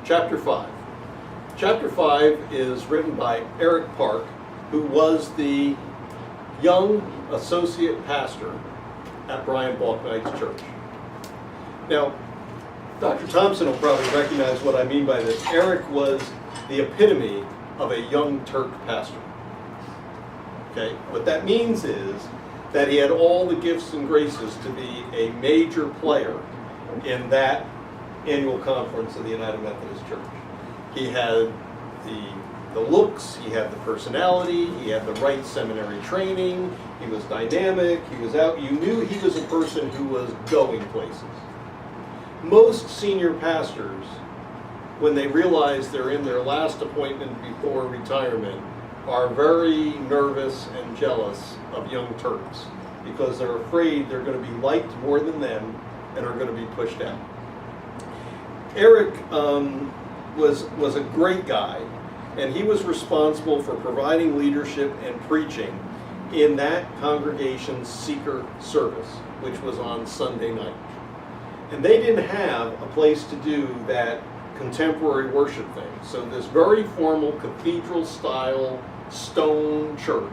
chapter 5. Chapter 5 is written by Eric Park, who was the young associate pastor at Brian Balknight's church. Now, Dr. Thompson will probably recognize what I mean by this. Eric was the epitome of a young Turk pastor. Okay, what that means is that he had all the gifts and graces to be a major player in that annual conference of the United Methodist Church. He had the looks, he had the personality, he had the right seminary training, he was dynamic, he was out, you knew he was a person who was going places. Most senior pastors, when they realize they're in their last appointment before retirement, are very nervous and jealous of young Turks because they're afraid they're going to be liked more than them and are going to be pushed out. Eric was a great guy, and he was responsible for providing leadership and preaching in that congregation's seeker service, which was on Sunday night. And they didn't have a place to do that contemporary worship thing. So this very formal cathedral-style stone church,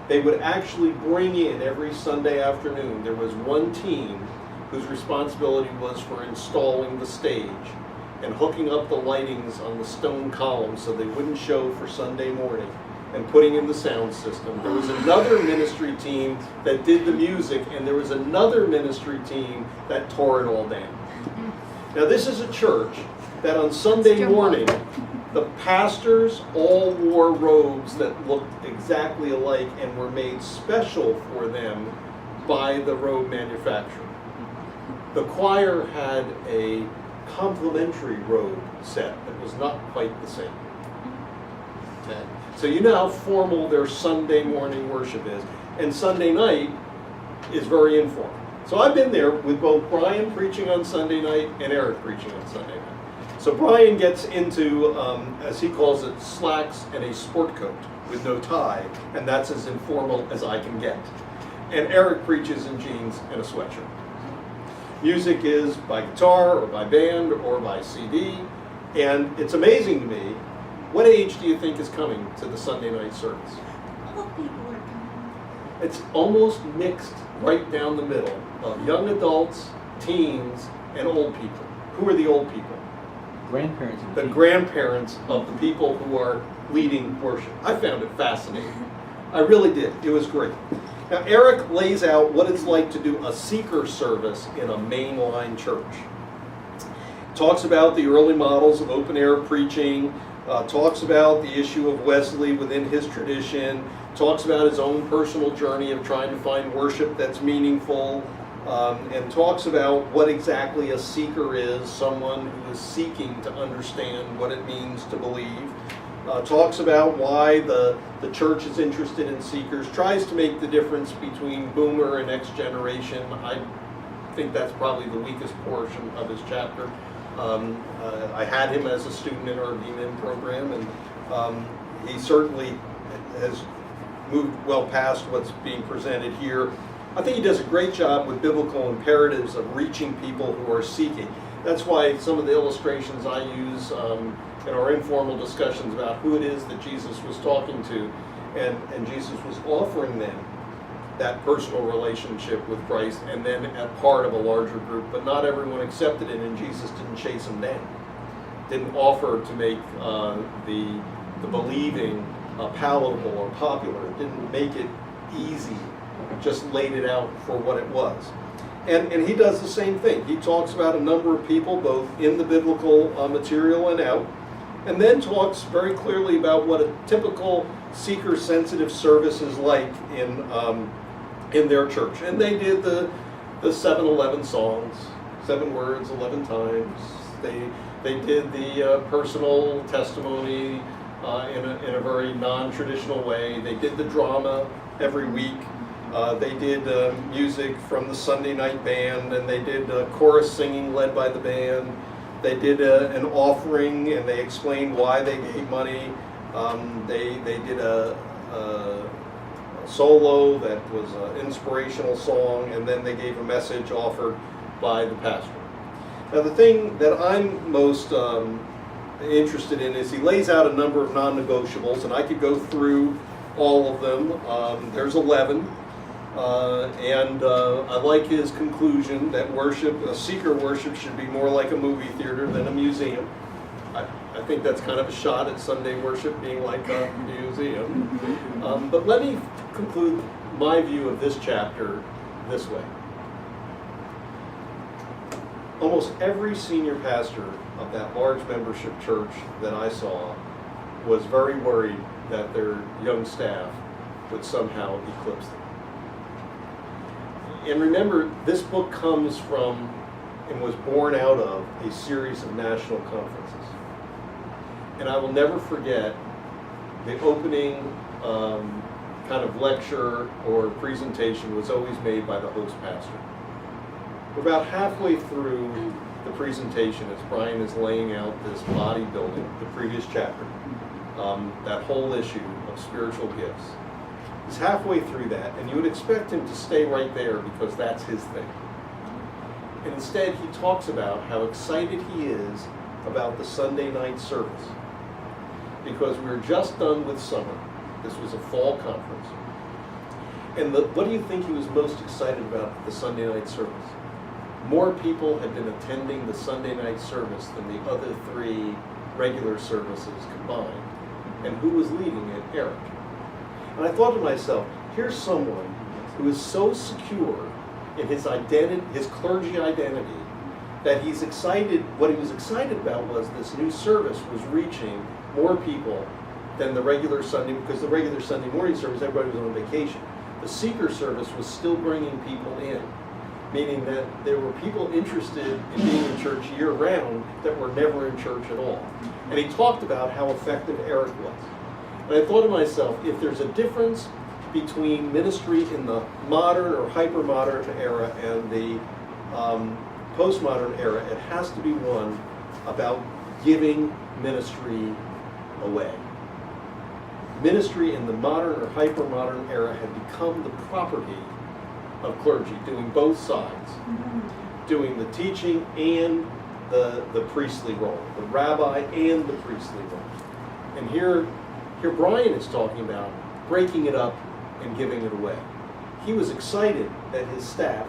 they would actually bring in every Sunday afternoon. There was one team whose responsibility was for installing the stage and hooking up the lightings on the stone columns so they wouldn't show for Sunday morning, and putting in the sound system. There was another ministry team that did the music, and there was another ministry team that tore it all down. Now this is a church that on Sunday morning, the pastors all wore robes that looked exactly alike and were made special for them by the robe manufacturer. The choir had a complimentary robe set that was not quite the same. Okay. So you know how formal their Sunday morning worship is. And Sunday night is very informal. So I've been there with both Brian preaching on Sunday night and Eric preaching on Sunday night. So Brian gets into, as he calls it, slacks and a sport coat with no tie, and that's as informal as I can get. And Eric preaches in jeans and a sweatshirt. Music is by guitar or by band or by CD, and it's amazing to me, what age do you think is coming to the Sunday night service? All people are coming. It's almost mixed right down the middle of young adults, teens, and old people. Who are the old people? Grandparents. The grandparents of the people who are leading worship. I found it fascinating. I really did. It was great. Now, Eric lays out what it's like to do a seeker service in a mainline church. Talks about the early models of open-air preaching, talks about the issue of Wesley within his tradition, talks about his own personal journey of trying to find worship that's meaningful, and talks about what exactly a seeker is, someone who is seeking to understand what it means to believe. Talks about why the church is interested in seekers, tries to make the difference between boomer and next generation. I think that's probably the weakest portion of his chapter. I had him as a student in our VMIN program, and he certainly has moved well past what's being presented here. I think he does a great job with biblical imperatives of reaching people who are seeking. That's why some of the illustrations I use in our informal discussions about who it is that Jesus was talking to, and Jesus was offering them that personal relationship with Christ, and then at part of a larger group, but not everyone accepted it, and Jesus didn't chase them down. Didn't offer to make the believing palatable or popular. Didn't make it easy, just laid it out for what it was. And he does the same thing. He talks about a number of people, both in the biblical material and out, and then talks very clearly about what a typical seeker-sensitive service is like in their church. And they did the 7-11 songs, 7 words, 11 times. They did the personal testimony in a very non-traditional way. They did the drama every week. They did music from the Sunday night band, and they did chorus singing led by the band. They did an offering, and they explained why they gave money. They did a solo that was an inspirational song, and then they gave a message offered by the pastor. Now, the thing that I'm most interested in is he lays out a number of non-negotiables, and I could go through all of them. There's 11. I like his conclusion that seeker worship should be more like a movie theater than a museum. I think that's kind of a shot at Sunday worship being like a museum. But let me conclude my view of this chapter this way. Almost every senior pastor of that large membership church that I saw was very worried that their young staff would somehow eclipse them. And remember, this book comes from and was born out of a series of national conferences. And I will never forget the opening kind of lecture or presentation was always made by the host pastor. We're about halfway through the presentation as Brian is laying out this body building, the previous chapter, that whole issue of spiritual gifts. He's halfway through that, and you would expect him to stay right there because that's his thing. And instead, he talks about how excited he is about the Sunday night service. Because we were just done with summer. This was a fall conference. And what do you think he was most excited about at the Sunday night service? More people had been attending the Sunday night service than the other 3 regular services combined. And who was leading it? Eric. And I thought to myself, here's someone who is so secure in his identity, his clergy identity, that he's excited. What he was excited about was this new service was reaching more people than the regular Sunday, because the regular Sunday morning service, everybody was on vacation. The seeker service was still bringing people in, meaning that there were people interested in being in church year-round that were never in church at all. And he talked about how effective Eric was. And I thought to myself, if there's a difference between ministry in the modern or hyper-modern era and the postmodern era, it has to be one about giving ministry away. Ministry in the modern or hyper-modern era had become the property of clergy, doing both sides, doing the teaching and the priestly role, the rabbi and the priestly role. And here Brian is talking about breaking it up and giving it away. He was excited that his staff,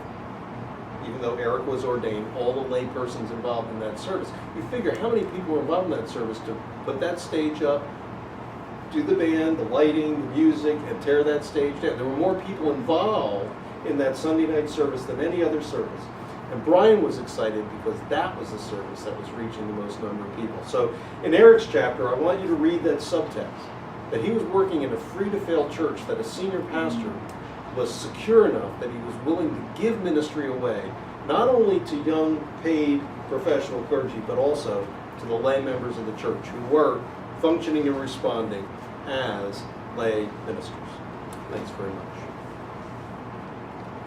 even though Eric was ordained, all the lay persons involved in that service. You figure how many people were involved in that service to put that stage up, do the band, the lighting, the music, and tear that stage down. There were more people involved in that Sunday night service than any other service. And Brian was excited because that was the service that was reaching the most number of people. So in Eric's chapter, I want you to read that subtext, that he was working in a free-to-fail church, that a senior pastor was secure enough that he was willing to give ministry away, not only to young paid professional clergy, but also to the lay members of the church who were functioning and responding as lay ministers. Thanks very much.